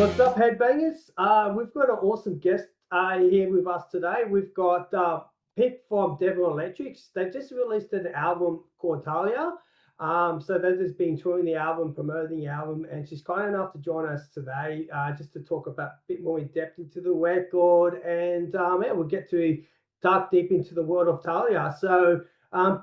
What's up, Headbangers? We've got an awesome guest here with us today. We've got Pip from Devil Electrics. They just released an album called Tahlia. So they've just been touring the album, promoting the album, and she's kind enough to join us today just to talk about a bit more in depth into the record, and yeah, we'll get to dive deep into the world of Tahlia. So,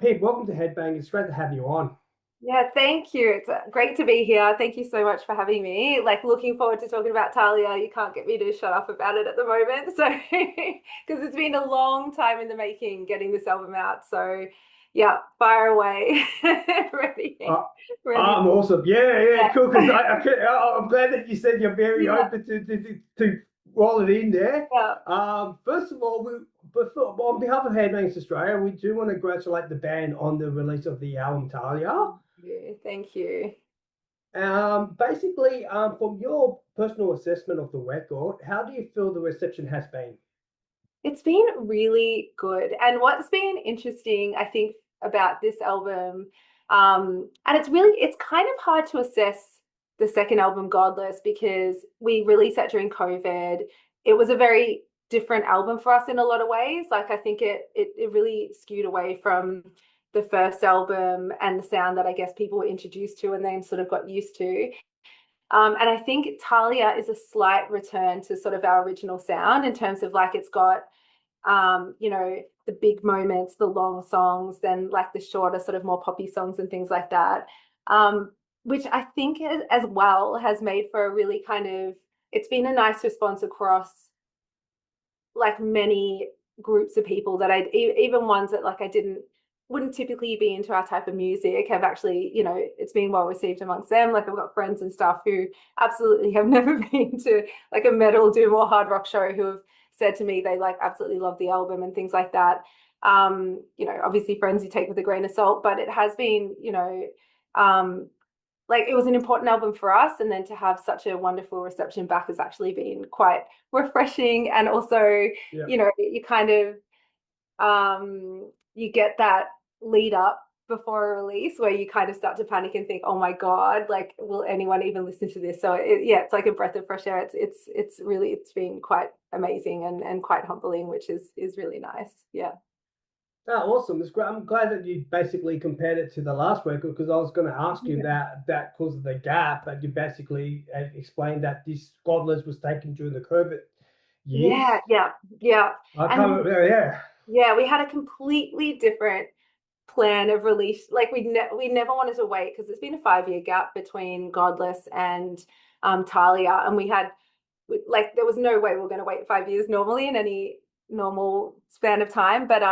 Pip, welcome to Headbangers. It's great to have you on. Yeah, thank you. It's great to be here. Thank you so much for having me. Like, looking forward to talking about Talia. You can't get me to shut up about it at the moment. So, because it's been a long time in the making getting this album out. So, yeah, fire away. Ready. Uh, Ready. I'm awesome. Yeah, Yeah. cool. Because I'm glad that you said you're very Yeah. open to roll it in there. Yeah. First of all, on behalf of Headbangers Australia, we do want to congratulate the band on the release of the album Tahlia. Thank you. Basically, from your personal assessment of the record, how do you feel the reception has been? It's been really good. And what's been interesting, I think, about this album, and it's kind of hard to assess the second album, Godless, because we released that during COVID. It was a very different album for us in a lot of ways. Like, I think it really skewed away from the first album and the sound that I guess people were introduced to and then sort of got used to. And I think Talia is a slight return to sort of our original sound in terms of, like, it's got, the big moments, the long songs, then like the shorter sort of more poppy songs and things like that, which I think as well has made for a really it's been a nice response across like many groups of people that even ones that like I wouldn't typically be into our type of music have actually, it's been well received amongst them. Like, I've got friends and stuff who absolutely have never been to like a metal doom or hard rock show who have said to me they like absolutely love the album and things like that. Obviously friends you take with a grain of salt, but it has been, like, it was an important album for us, and then to have such a wonderful reception back has actually been quite refreshing. And also, Yeah. You kind of you get that lead up before a release where you kind of start to panic and think, oh my God, like, will anyone even listen to this? So it's like a breath of fresh air. It's been quite amazing and quite humbling, which is really nice. Yeah. Oh, awesome. It's great. I'm glad that you basically compared it to the last record, because I was going to ask you that because of the gap, but you basically explained that this Godless was taken during the COVID years. Yeah. I can't remember, yeah. Yeah, we had a completely different plan of release. Like, we never wanted to wait, because it's been a 5-year gap between Godless and Talia, and there was no way we were going to wait 5 years normally in any normal span of time. But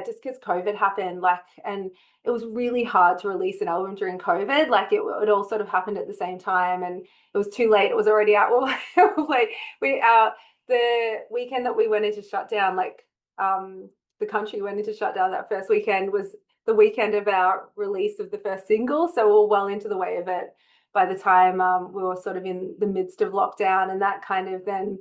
just because COVID happened, like, and it was really hard to release an album during COVID. Like, it all sort of happened at the same time, and it was too late. It was already out. Well, like, the weekend that we went into shutdown, like, the country went into shutdown, that first weekend was the weekend of our release of the first single. So we were well into the way of it by the time we were sort of in the midst of lockdown, and that kind of then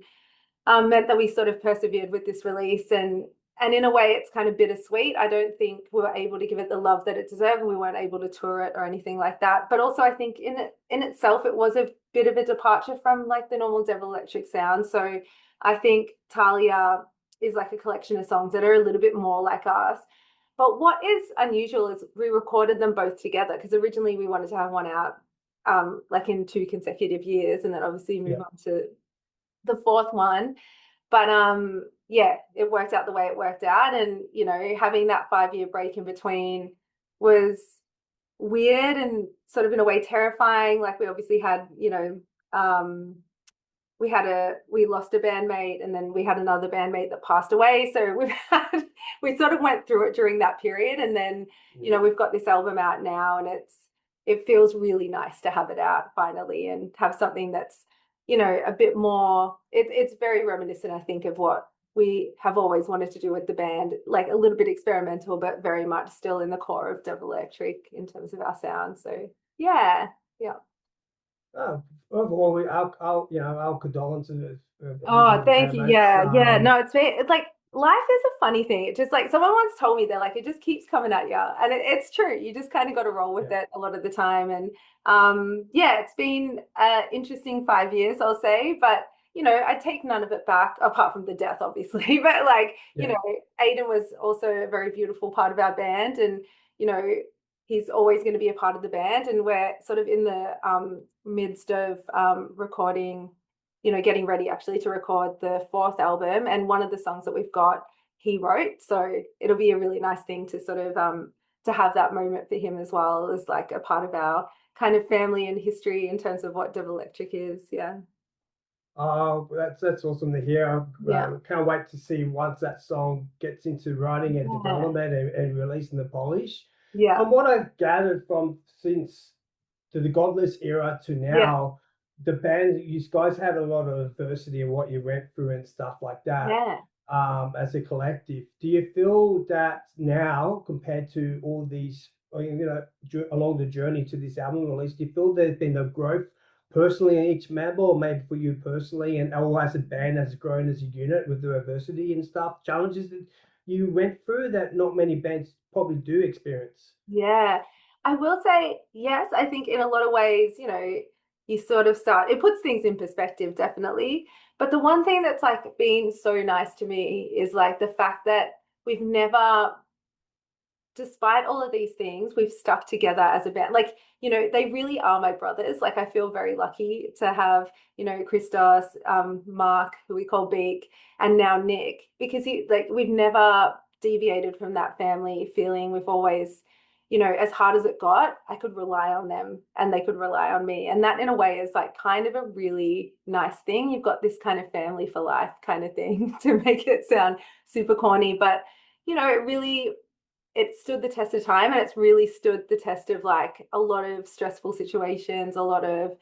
meant that we sort of persevered with this release. And in a way, it's kind of bittersweet. I don't think we were able to give it the love that it deserved, and we weren't able to tour it or anything like that. But also, I think in itself, it was a bit of a departure from like the normal Devil Electric sound. So I think Talia is like a collection of songs that are a little bit more like us. But what is unusual is we recorded them both together, because originally we wanted to have one out like in 2 consecutive years, and then obviously move on to the fourth one. But it worked out the way it worked out. And having that 5-year break in between was weird and sort of in a way terrifying. Like, we obviously had we lost a bandmate, and then we had another bandmate that passed away. So we sort of went through it during that period. And then, we've got this album out now, and it feels really nice to have it out finally and have something that's, a bit more, it's very reminiscent, I think, of what we have always wanted to do with the band, like a little bit experimental, but very much still in the core of Devil Electric in terms of our sound. So yeah. Oh, overall, our condolences. Oh, thank you. Yeah. No, it's like, life is a funny thing. It just like someone once told me, they're like, it just keeps coming at you. And it's true. You just kind of got to roll with Yeah. it a lot of the time. And yeah, it's been an interesting 5 years, I'll say. But, I take none of it back, apart from the death, obviously. But like, Yeah. Aiden was also a very beautiful part of our band. And, he's always going to be a part of the band. And we're sort of in the midst of recording, getting ready actually to record the fourth album. And one of the songs that we've got, he wrote. So it'll be a really nice thing to sort of to have that moment for him as well, as like a part of our kind of family and history in terms of what Devil Electric is. Yeah. Oh, that's awesome to hear. Yeah. Can't wait to see once that song gets into writing and Yeah. development and releasing the polish. Yeah. From what I've gathered from since the Godless era to Yeah. now, the band, you guys had a lot of adversity and what you went through and stuff like that. Yeah. As a collective, do you feel that now compared to all these, along the journey to this album release, do you feel there's been a growth personally in each member, or maybe for you personally, and or as a band has grown as a unit with the adversity and stuff, challenges that you went through that not many bands probably do experience? Yeah. I will say, yes, I think in a lot of ways, you sort of start, it puts things in perspective, definitely. But the one thing that's like been so nice to me is like the fact that we've never, despite all of these things, we've stuck together as a band. Like, they really are my brothers. Like, I feel very lucky to have, Christos, Mark, who we call Beak, and now Nick, because we've never deviated from that family feeling. We've always, as hard as it got, I could rely on them and they could rely on me. And that in a way is like kind of a really nice thing. You've got this kind of family for life kind of thing, to make it sound super corny, but it stood the test of time, and it's really stood the test of like a lot of stressful situations, a lot of,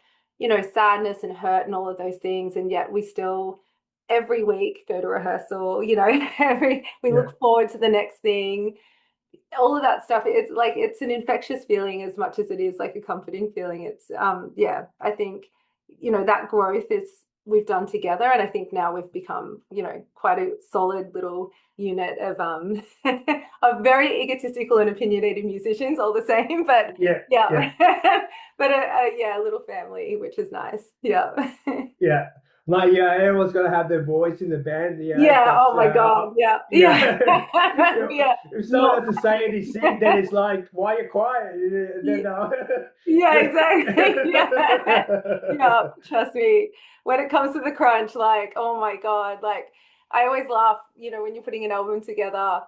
sadness and hurt and all of those things. And yet we still every week go to rehearsal, we Yeah. look forward to the next thing, all of that stuff. It's like, it's an infectious feeling as much as it is like a comforting feeling. It's yeah, I think, that growth is we've done together. And I think now we've become, quite a solid little unit of of very egotistical and opinionated musicians all the same. But Yeah. yeah, Yeah. but yeah, a little family, which is nice. Yeah. Yeah. Like, yeah, everyone's got to have their voice in the band. Yeah, Yeah. that's Oh my God. Yeah. yeah. Yeah. Yeah. If someone Not. has to say anything, then it's like, why are you quiet? Then Yeah, exactly. Yeah. Yeah, trust me. When it comes to the crunch, like, oh my God, like I always laugh, when you're putting an album together,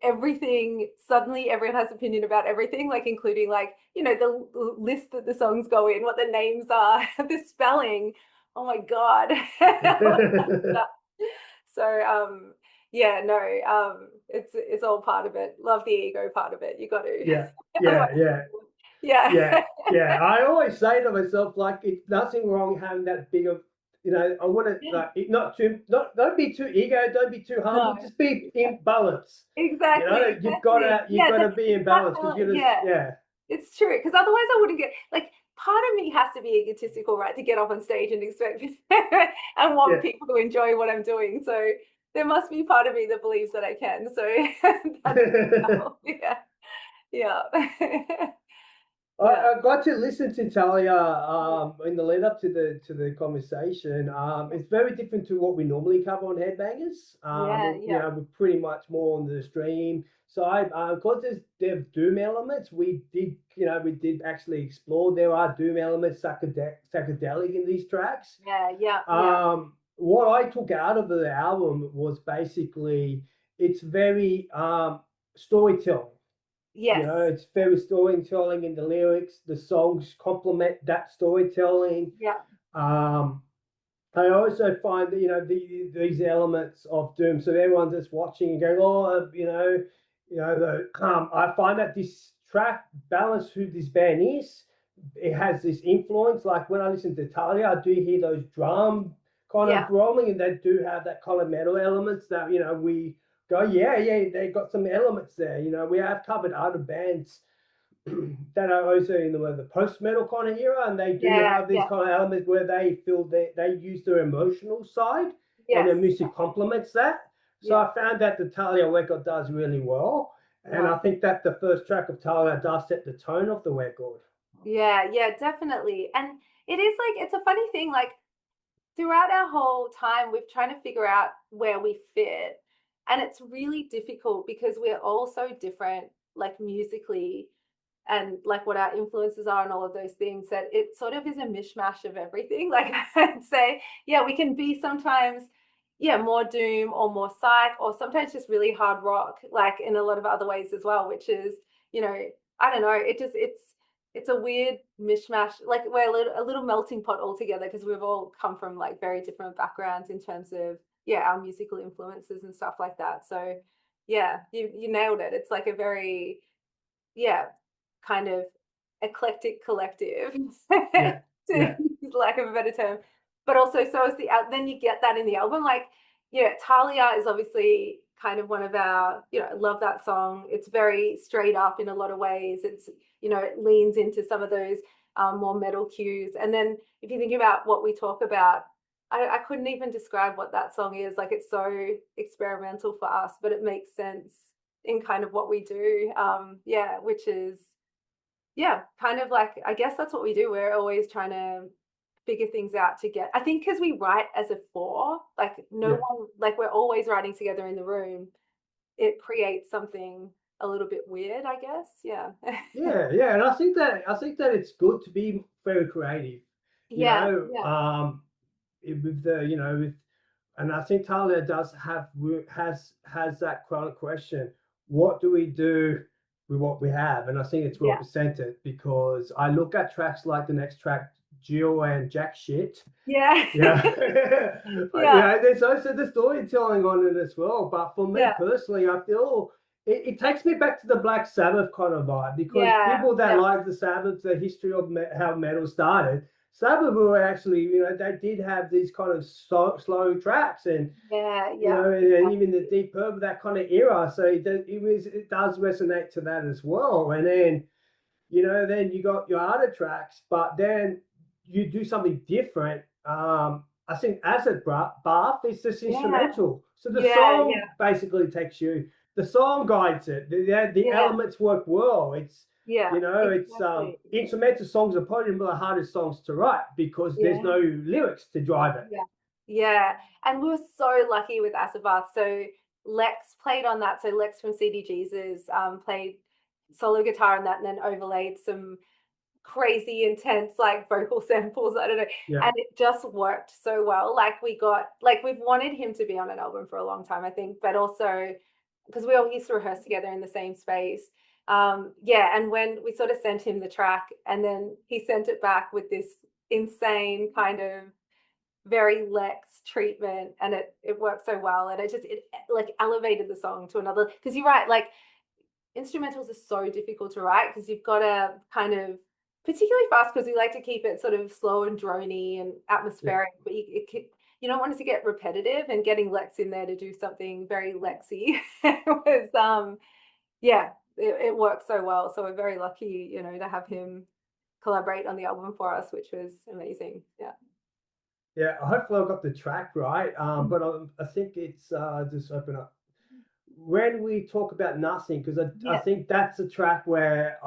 everything, suddenly everyone has opinion about everything, like including like, the list that the songs go in, what the names are, the spelling. Oh my God. So yeah, no, it's all part of it. Love the ego part of it. You got to. Yeah, yeah, yeah. Yeah. Yeah, yeah. I always say to myself, like, it's nothing wrong having that big of, I want to like not too, don't be too ego, don't be too humble, No. just be in balance. Exactly. You've Yeah, got to be in balance because you're just, yeah, yeah, it's true. Because otherwise, I wouldn't get like. Part of me has to be egotistical, right, to get up on stage and expect and want yeah. people to enjoy what I'm doing. So there must be part of me that believes that I can. So that's yeah, yeah, yeah, I got to listen to Tahlia in the lead up to the conversation. It's very different to what we normally cover on Headbangers. yeah, We're pretty much more on the stream side. Because there's doom elements, we did actually explore. There are doom elements, psychedelic in these tracks. yeah. What I took out of the album was basically it's very storytelling. Yes. It's very storytelling in the lyrics. The songs complement that storytelling. Yeah. Um, I also find that these elements of doom. So everyone's just watching and going, oh, I find that this track balance who this band is. It has this influence. Like when I listen to Tahlia, I do hear those drum kind of Yeah. rolling, and they do have that kind of metal elements that we go, yeah, they got some elements there. We have covered other bands that are also in the post metal kind of era, and they do Yeah. have these Yeah. kind of elements where they feel they use their emotional side, and Yes. their music complements that. So I found that the Tahlia record does really well. And I think that the first track of Tahlia does set the tone of the record. Yeah, definitely. And it is like, it's a funny thing, like throughout our whole time, we've trying to figure out where we fit. And it's really difficult because we're all so different, like musically, and like what our influences are and all of those things, that it sort of is a mishmash of everything. Like I'd say, yeah, we can be sometimes, yeah, more doom or more psych, or sometimes just really hard rock, like in a lot of other ways as well, which is, you know, I don't know, it's a weird mishmash. Like we're a little melting pot altogether because we've all come from like very different backgrounds in terms of, yeah, our musical influences and stuff like that. So yeah, you nailed it. It's like a very, yeah, kind of eclectic collective, Yeah, to yeah, use lack of a better term. But also, so is then you get that in the album. Like, yeah, Talia is obviously kind of one of our, you know, I love that song. It's very straight up in a lot of ways. It's, you know, it leans into some of those more metal cues. And then if you think about what we talk about, I couldn't even describe what that song is. Like, it's so experimental for us, but it makes sense in kind of what we do. Yeah, which is, yeah, kind of like, I guess that's what we do. We're always trying to figure things out to get, I think because we write as a four, like no yeah. one, like we're always writing together in the room. It creates something a little bit weird, I guess. Yeah. Yeah, and I think that it's good to be very creative, you Yeah, know, yeah, with the with, and I think Talia does have has that kind of question. What do we do with what we have? And I think it's well yeah, presented because I look at tracks like the next track, Jill and Jack Shit. yeah, Yeah, yeah, there's also the storytelling on it as well. But for me yeah, personally, I feel it takes me back to the Black Sabbath kind of vibe because yeah, people that yeah, like the Sabbath, the history of how metal started, Sabbath were actually, they did have these kind of slow tracks and, yeah, yeah, and even the Deep Purple, that kind of era. So it does resonate to that as well. And then, then you got your other tracks, but then you do something different. I think Acid Bath is just yeah, instrumental. So the yeah, song basically takes you, the song guides it. The yeah, elements work well. yeah, It's exactly. instrumental songs are probably the hardest songs to write because there's Yeah. no lyrics to drive it. Yeah. Yeah. And we were so lucky with Asabath. So Lex played on that. So Lex from CD Jesus played solo guitar on that and then overlaid some crazy intense like vocal samples. I don't know. Yeah, And it just worked so well. Like we've wanted him to be on an album for a long time, I think, but also because we all used to rehearse together in the same space. Yeah, and when we sort of sent him the track and then he sent it back with this insane kind of very Lex treatment, and it worked so well, and it like elevated the song to another, because you're right, like instrumentals are so difficult to write because you've got to kind of, particularly fast, because we like to keep it sort of slow and drony and yeah, atmospheric, but you don't want it to get repetitive, and getting Lex in there to do something very Lexy was yeah, it worked so well. So we're very lucky, to have him collaborate on the album for us, which was amazing. Yeah. yeah. Hopefully I got the track right. But I think it's just open up when we talk about nothing, because I Yeah. think that's a track where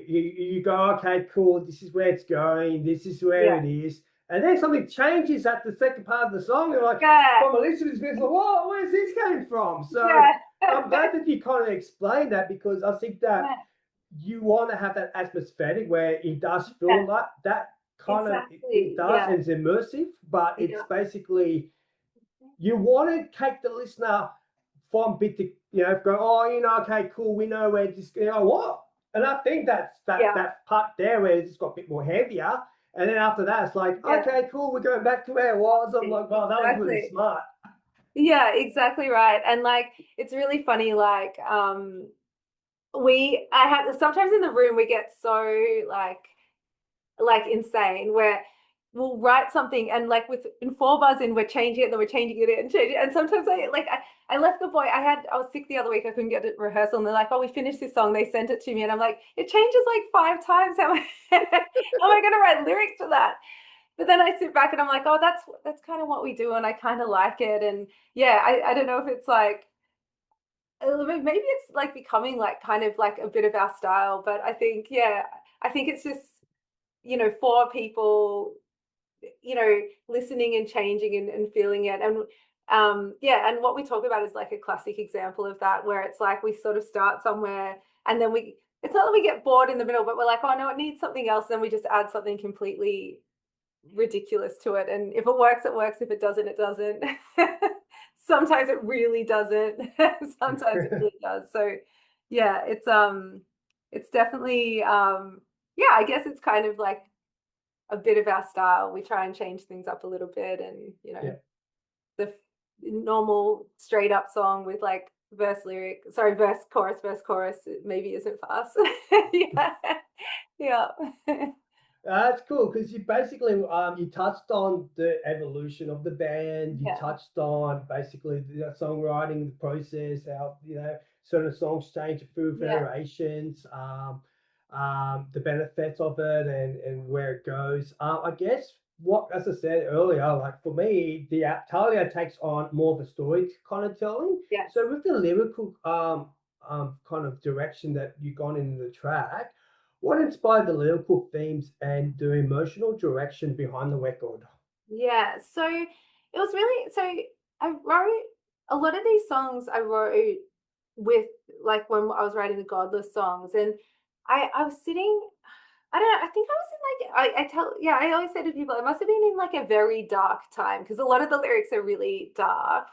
you go, okay, cool, this is where it's going, this is where Yeah. it is, and then something changes at the second part of the song, and like Yeah. from a listener's experience, like, whoa, where's this came from? So Yeah. I'm glad that you kind of explained that because I think that Yeah. you want to have that atmospheric where it does feel Yeah. like that kind of it Exactly. does, Yeah. and it's immersive, but it's Yeah. basically you want to take the listener from bit to go, oh, okay, cool, we know where this, what? And I think that's Yeah. that part there where it's got a bit more heavier. And then after that, it's like, Yeah. okay, cool, we're going back to where it was. I'm like, wow, that was really Exactly. smart. Yeah, exactly right. And like it's really funny, like I have sometimes in the room we get so like insane where we'll write something and like in 4 bars in we're changing it and then we're changing it and changing it. And sometimes I left the boy, I was sick the other week, I couldn't get to rehearsal, and they're like, oh, we finished this song, they sent it to me, and I'm like, it changes like 5 times, how am I, how am I going to write lyrics to that? but then I sit back and I'm like, oh, that's kind of what we do, and I kind of like it. And yeah, I don't know if it's like maybe it's like becoming like kind of like a bit of our style, but I think yeah, I think it's just for people listening and changing and feeling it. And yeah, and what we talk about is like a classic example of that, where it's like we sort of start somewhere and then it's not that we get bored in the middle, but we're like, oh no, it needs something else, then we just add something completely ridiculous to it, and if it works it works, if it doesn't it doesn't. Sometimes it really doesn't. Sometimes it really does. So yeah, it's definitely yeah, I guess it's kind of like a bit of our style. We try and change things up a little bit, and the normal straight up song with like verse verse chorus, it maybe isn't for us. Yeah. Yeah. That's cool because you basically you touched on the evolution of the band. You Yeah. touched on basically the songwriting process, how certain songs change through generations, the benefits of it, and where it goes. I guess what, as I said earlier, like for me, the Tahlia takes on more of a story kind of telling. Yes. So with the lyrical kind of direction that you gone in the track. What inspired the lyrical themes and the emotional direction behind the record? Yeah. So it was really, so I wrote a lot of these songs I wrote with like when I was writing the Godless songs, and I was sitting, I don't know, I think I was in like I always say to people, I must have been in like a very dark time because a lot of the lyrics are really dark.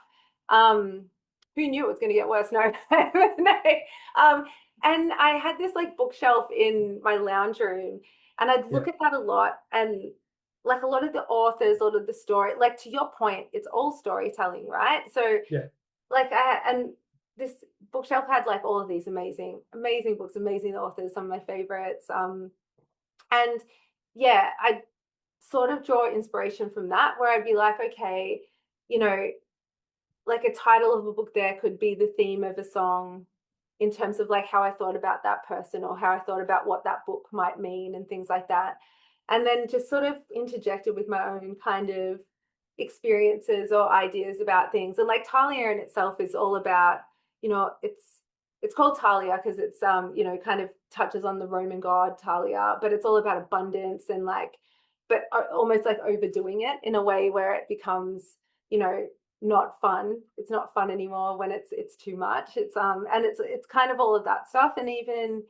Um, who knew it was going to get worse? No, no. Um, and I had this like bookshelf in my lounge room, and I'd look at that a lot, and like a lot of the authors, a lot of the story, like to your point, it's all storytelling, right? So like and this bookshelf had like all of these amazing books, amazing authors, some of my favorites. And yeah, I sort of draw inspiration from that, where I'd be like, okay, you know, like a title of a book there could be the theme of a song in terms of like how I thought about that person or how I thought about what that book might mean and things like that. And then just sort of interjected with my own kind of experiences or ideas about things. And like Tahlia in itself is all about, it's called Tahlia because it's kind of touches on the Roman god Tahlia, but it's all about abundance and like, but almost like overdoing it in a way where it becomes, not fun. It's not fun anymore when it's too much. It's and it's kind of all of that stuff. And even,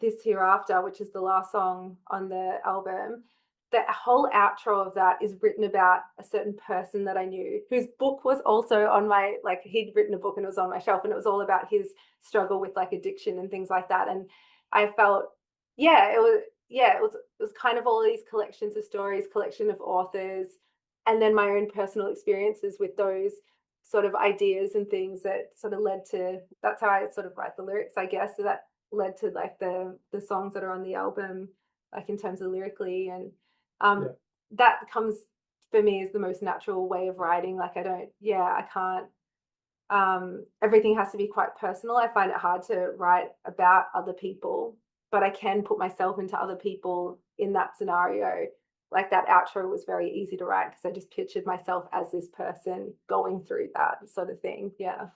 this Hereafter, which is the last song on the album, the whole outro of that is written about a certain person that I knew whose book was also on my, like he'd written a book and it was on my shelf, and it was all about his struggle with like addiction and things like that. And I felt, it was kind of all these collections of stories, collection of authors, and then my own personal experiences with those sort of ideas and things that sort of led to, that's how I sort of write the lyrics, I guess. So that led to like the songs that are on the album, like in terms of lyrically. And that comes for me as the most natural way of writing. Like I can't, everything has to be quite personal. I find it hard to write about other people, but I can put myself into other people in that scenario. Like that outro was very easy to write because I just pictured myself as this person going through that sort of thing. Yeah.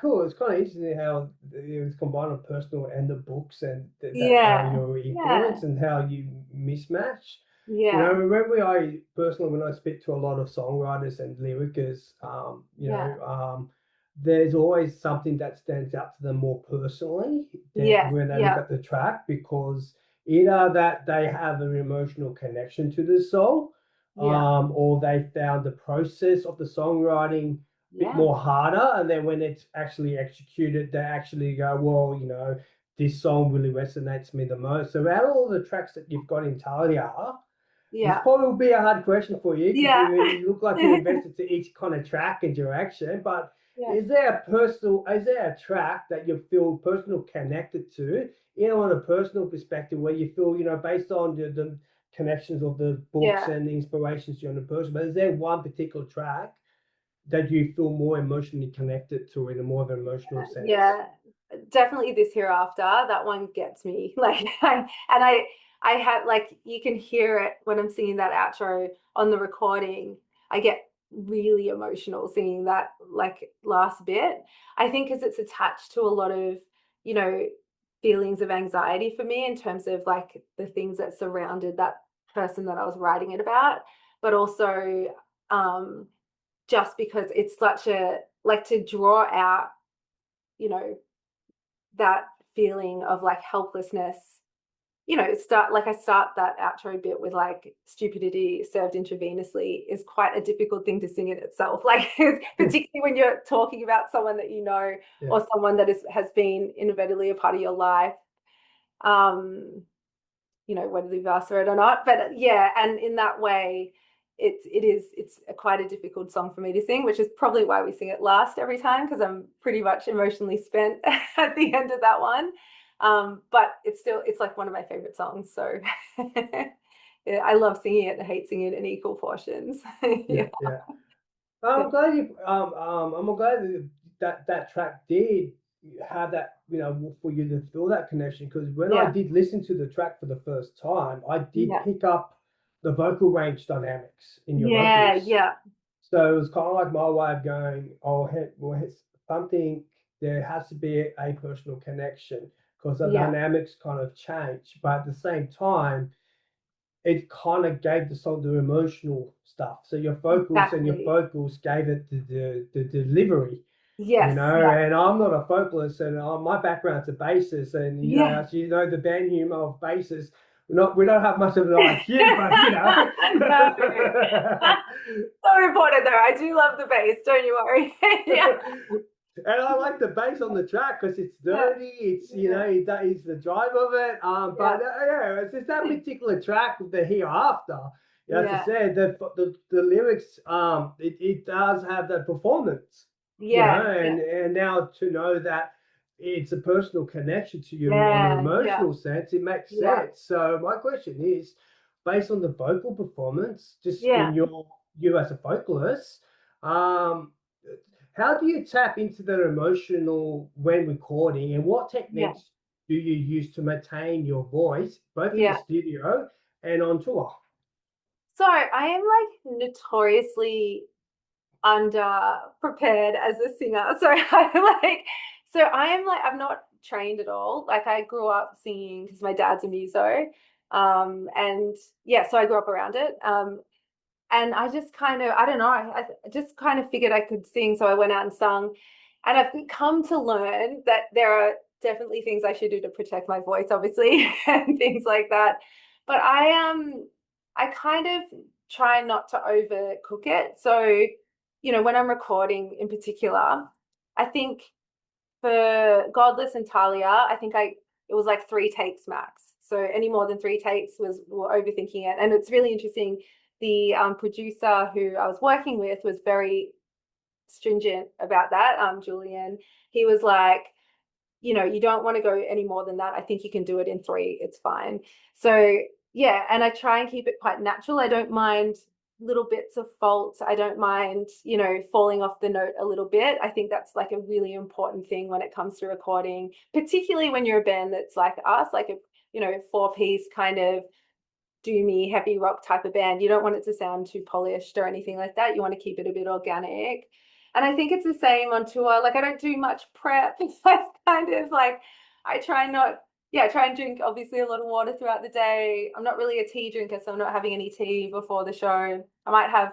Cool. It's kind of interesting how it was combined of personal and the books, and how your influence and how you mismatch. Yeah. I personally, when I speak to a lot of songwriters and lyricists, there's always something that stands out to them more personally when they look at the track, because either that they have an emotional connection to the song, or they found the process of the songwriting bit more harder, and then when it's actually executed, they actually go, well, this song really resonates me the most. So out of all the tracks that you've got in Tahlia, this probably will be a hard question for you, because you look like you're invested to each kind of track and direction, but is there a track that you feel personal connected to, on a personal perspective, where you feel, based on the connections of the books and the inspirations you're on the person, but is there one particular track that you feel more emotionally connected to in a more of an emotional sense? Yeah, definitely This Hereafter. That one gets me. Like, I have like you can hear it when I'm singing that outro on the recording. I get really emotional singing that like last bit. I think because it's attached to a lot of, you know, feelings of anxiety for me in terms of like the things that surrounded that person that I was writing it about, but also just because it's such a like to draw out, you know, that feeling of like helplessness, you know, I start that outro bit with like stupidity served intravenously is quite a difficult thing to sing in itself. Like particularly when you're talking about someone that you know, Yeah. or someone that has been inevitably a part of your life. You know, whether you've asked for it or not. But yeah, and in that way, it's quite a difficult song for me to sing, which is probably why we sing it last every time, because I'm pretty much emotionally spent at the end of that one. But it's like one of my favorite songs. So yeah, I love singing it and hate singing it in equal portions. Yeah, Yeah. yeah. I'm glad you. I'm glad that track did have that. You know, for you to feel that connection. Because when I Yeah. did listen to the track for the first time, I did Yeah. pick up the vocal range dynamics in your Yeah. vocals. Yeah. So it was kind of like my way of going, oh, well, it's something, there has to be a personal connection because the Yeah. dynamics kind of change. But at the same time, it kind of gave the song the emotional stuff. So your vocals and your Exactly. vocals gave it the delivery, you Yes. know. Yeah. And I'm not a vocalist, and my background's a bassist, and you know, Yeah. as you know, the band humor of bassists, we don't have much of an IQ, but you No. know. So important though. I do love the bass. Don't you worry. Yeah. And I like the bass on the track because it's Yeah. dirty. It's you Yeah. know that is the drive of it. Yeah. But yeah, it's just that particular track with the hereafter. As I Yeah. said, the lyrics it does have that performance. You know, Yeah. Yeah. and now to know that it's a personal connection to you on an Yeah. Yeah. emotional sense, it makes Yeah. sense. So my question is, based on the vocal performance, just in Yeah. you as a vocalist, um, how do you tap into the emotional when recording, and what Yeah. techniques do you use to maintain your voice, both in the Yeah. studio and on tour? So I am like notoriously under prepared as a singer. So I am like I'm not trained at all. Like I grew up singing because my dad's a muso. And yeah, so I grew up around it. And I just kind of, I don't know, I just kind of figured I could sing. So I went out and sung. And I've come to learn that there are definitely things I should do to protect my voice, obviously, and things like that. But I kind of try not to overcook it. So, you know, when I'm recording in particular, I think for Godless and Tahlia, I think it was like 3 takes max. So any more than 3 takes we're overthinking it. And it's really interesting. The producer who I was working with was very stringent about that. Julian, he was like, you know, you don't want to go any more than that. I think you can do it in 3. It's fine. So yeah, and I try and keep it quite natural. I don't mind little bits of faults. I don't mind, you know, falling off the note a little bit. I think that's like a really important thing when it comes to recording, particularly when you're a band that's like us, like a, you know, 4-piece kind of doomy heavy rock type of band. You don't want it to sound too polished or anything like that. You want to keep it a bit organic. And I think it's the same on tour. Like I don't do much prep. It's like kind of like I try not, yeah, I try and drink obviously a lot of water throughout the day. I'm not really a tea drinker, so I'm not having any tea before the show. I might have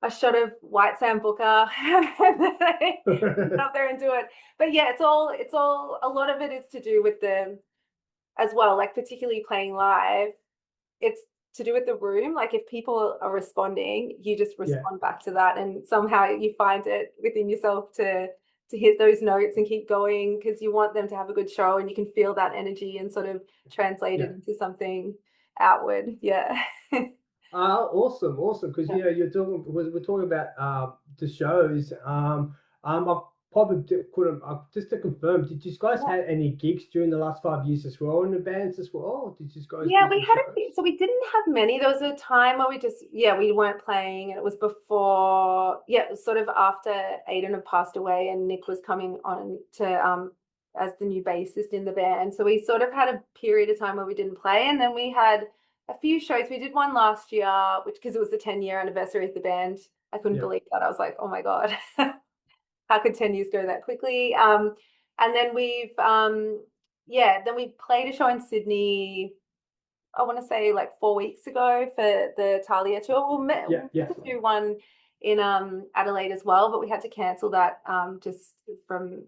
a shot of white sambuca and then I get up there and do it. But yeah, it's all a lot of it is to do with the as well, like particularly playing live, it's to do with the room. Like if people are responding, you just Yeah, respond back to that, and somehow you find it within yourself to hit those notes and keep going because you want them to have a good show, and you can feel that energy and sort of translate it yeah. into something outward. Yeah. Awesome, awesome. Because Yeah. you know we're talking about the shows. I probably couldn't just to confirm. Did you guys Yeah. have any gigs during the last 5 years as well in the bands as well? Did you guys Yeah, do we some had a few, shows? so we didn't have many. There was a time where we just, yeah, we weren't playing, and it was before, yeah, it was sort of after Aiden had passed away and Nick was coming on to as the new bassist in the band. So we sort of had a period of time where we didn't play, and then we had a few shows. We did one last year, which because it was the 10-year anniversary of the band. I couldn't believe that. I was like, oh my God, how could 10 years go that quickly? And then then we played a show in Sydney, I want to say like 4 weeks ago for the Tahlia tour. We'll do one in Adelaide as well, but we had to cancel that just from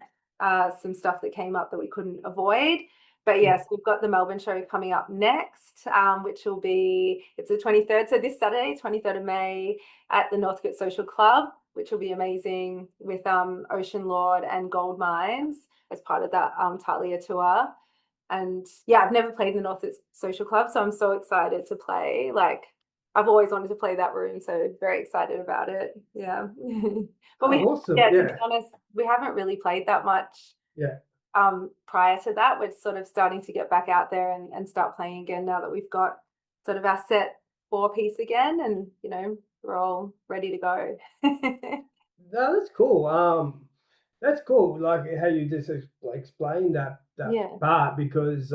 some stuff that came up that we couldn't avoid. But yes, we've got the Melbourne show coming up next, which will be, it's the 23rd, so this Saturday, 23rd of May at the Northcote Social Club, which will be amazing with Ocean Lord and Gold Mines as part of that Tahlia tour. And yeah, I've never played in the Northcote Social Club, so I'm so excited to play. Like, I've always wanted to play that room, so very excited about it. Yeah. But awesome. To be honest, we haven't really played that much. Yeah. Prior to that, we're sort of starting to get back out there and start playing again now that we've got sort of our set 4-piece again, and we're all ready to go. No, that's cool. That's cool. Like how you just explained that part, because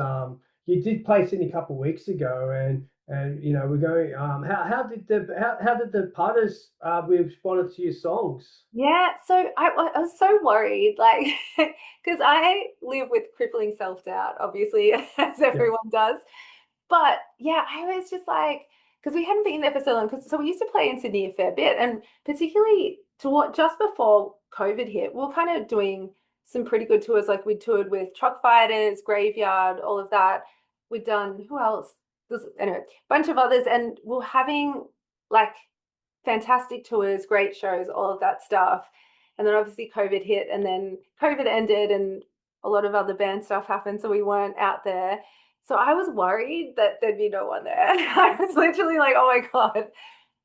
you did play Sydney a couple of weeks ago, and we're going. How did the putters responded to your songs? Yeah, so I was so worried, like, because I live with crippling self-doubt, obviously, as everyone does. But yeah, I was just like, because we hadn't been there for so long, so we used to play in Sydney a fair bit, and particularly just before COVID hit, we were kind of doing some pretty good tours. Like we toured with Truck Fighters, Graveyard, all of that. We'd done, who else? Anyway, a bunch of others, and we're having like fantastic tours, great shows, all of that stuff. And then obviously COVID hit, and then COVID ended, and a lot of other band stuff happened, so we weren't out there. So I was worried that there'd be no one there. I was literally like, oh my God.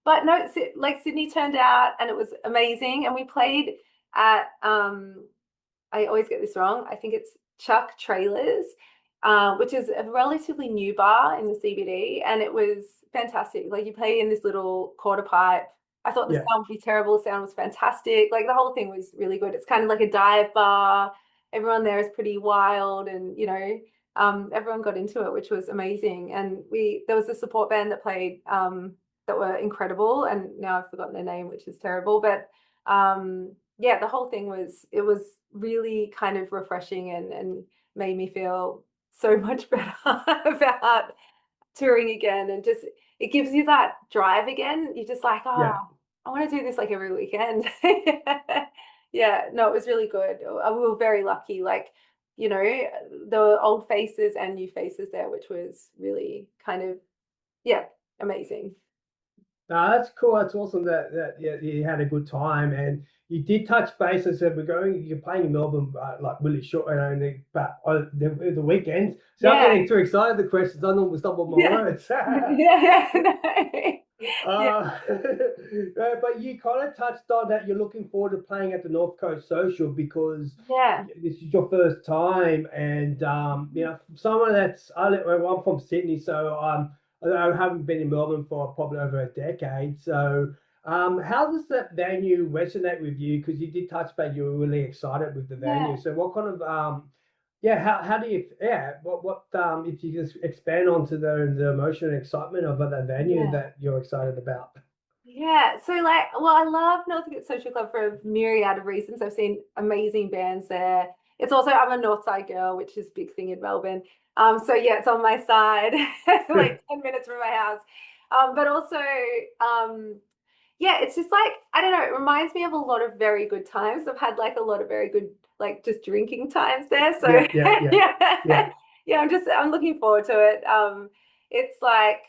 But no, like Sydney turned out and it was amazing. And we played at, I always get this wrong, I think it's Chuck Trailers, which is a relatively new bar in the CBD. And it was fantastic. Like you play in this little quarter pipe. I thought the sound would be terrible. The sound was fantastic. Like the whole thing was really good. It's kind of like a dive bar. Everyone there is pretty wild, and everyone got into it, which was amazing. And there was a support band that played that were incredible, and now I've forgotten their name, which is terrible. But the whole thing was really kind of refreshing and made me feel so much better about touring again, and just it gives you that drive again. You're just like, I want to do this like every weekend. Yeah, no, it was really good. We were very lucky. Like, there were old faces and new faces there, which was really kind of, amazing. That's cool. That's awesome that you had a good time, and you did touch base and said you're playing in Melbourne like really short, but the weekends. So I'm getting too excited. The questions I normally stop on my words. But you kind of touched on that you're looking forward to playing at the North Coast Social, because this is your first time, and someone I'm from Sydney, so I haven't been in Melbourne for probably over a decade. So how does that venue resonate with you? Because you did touch base, you were really excited with the venue. So what kind of how do you what if you just expand onto the emotion and excitement of the venue that you're excited about? So I love Northcote Social Club for a myriad of reasons. I've seen amazing bands there. It's also, I'm a Northside girl, which is a big thing in Melbourne. So it's on my side, like 10 minutes from my house. But also, it's just like, I don't know, it reminds me of a lot of very good times. I've had like a lot of very good, like just drinking times there. So I'm looking forward to it. It's like,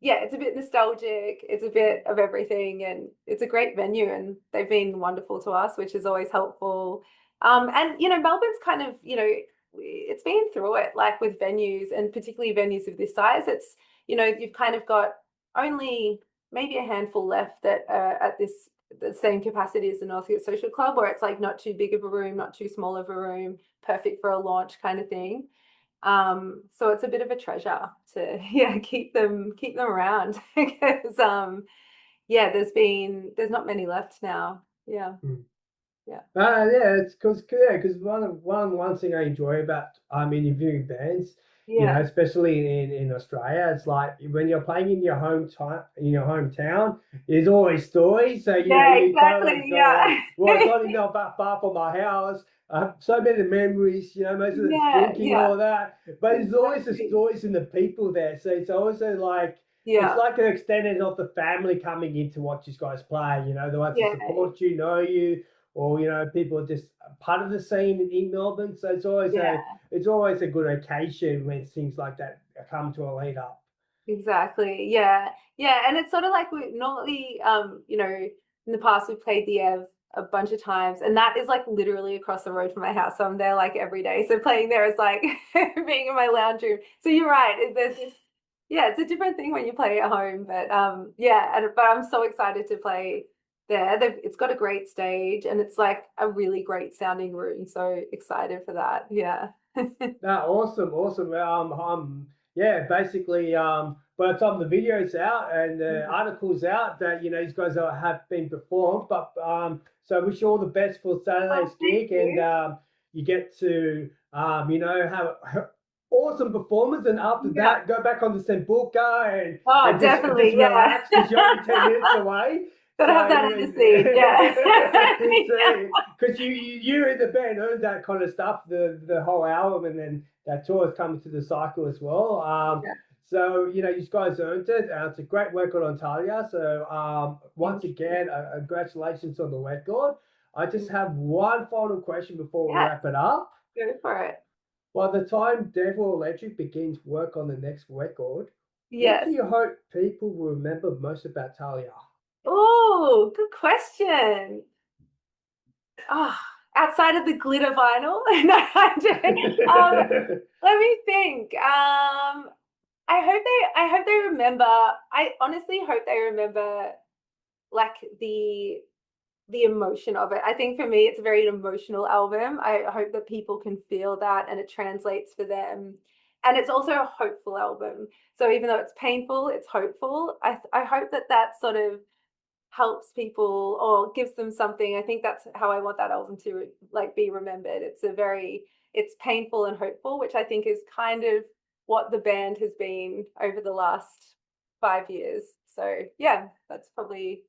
it's a bit nostalgic. It's a bit of everything, and it's a great venue, and they've been wonderful to us, which is always helpful. And Melbourne's kind of, it's been through it, like with venues, and particularly venues of this size. It's, you've kind of got only maybe a handful left that are at the same capacity as the Northcote Social Club, where it's like not too big of a room, not too small of a room, perfect for a launch kind of thing. So it's a bit of a treasure to keep them around, because there's not many left now. Yeah. Yeah, it's because one thing I enjoy about interviewing bands, Yeah. especially in Australia, it's like when you're playing in your hometown, there's always stories. So Yeah, you kind of exactly. like go like, Yeah. well, it's not even that far from my house. So many memories, most of it's Yeah, drinking, yeah, all that. But there's always the exactly. stories and the people there. So it's also like it's Yeah, like an extended of the family coming in to watch you guys play. They want to yeah, support you, know you, or people are just part of the scene in Melbourne. So yeah, it's always a good occasion when things like that come to a lead up. exactly. Yeah, yeah. And it's sort of like we normally, in the past we've played the Ev a bunch of times, and that is like literally across the road from my house. So I'm there like every day. So playing there is like being in my lounge room. So you're right. There's this, yeah, it's a different thing when you play at home. But yeah, but I'm so excited to play there. It's got a great stage, and it's like a really great sounding room. So excited for that. Yeah. No, awesome, awesome. Yeah, basically, by the time the video's out and the article's out, that these guys have been performed. But so I wish you all the best for Oh, Saturday's thank gig, and you. you get to have awesome performance, and after Yeah. that, go back on the Sambuca and Oh, just definitely. Yeah. relax because you're only 10 minutes away. Gotta have So that in the seed. Yeah. so because you in the band earned that kind of stuff, the whole album, and then that tour is coming to the cycle as well. Yeah. So you guys earned it. It's a great record on Tahlia. So once Thank you. again, congratulations on the record. I just have one final question before we Yes, wrap it up. go for it. By the time Devil Electric begins work on the next record, what do Yes. you hope people will remember most about Tahlia? Oh, good question. Oh, outside of the glitter vinyl. No, I'm joking. Let me think. I hope they remember. I honestly hope they remember like the emotion of it. I think for me, it's a very emotional album. I hope that people can feel that and it translates for them. And it's also a hopeful album. So even though it's painful, it's hopeful. I hope that that sort of helps people or gives them something. I think that's how I want that album to like be remembered. It's painful and hopeful, which I think is kind of what the band has been over the last 5 years. So yeah, that's probably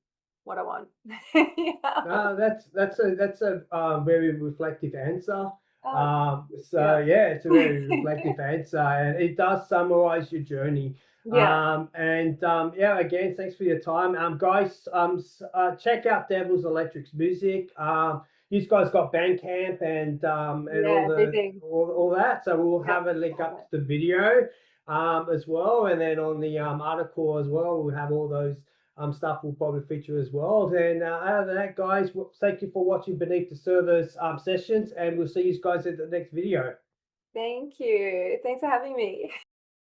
what I want. Yeah. That's a very reflective answer. Oh, So yeah. yeah, it's a very reflective answer, and it does summarize your journey. Yeah. Yeah, again, thanks for your time, guys. Check out Devil's Electric's music. You guys got Bandcamp and Yeah, everything. all that. So we'll Yeah. have a link up to the video as well, and then on the article as well, we'll have all those stuff will probably feature as well. Then other than that, guys, thank you for watching Beneath the Surface sessions, and we'll see you guys at the next video. Thank you. Thanks for having me.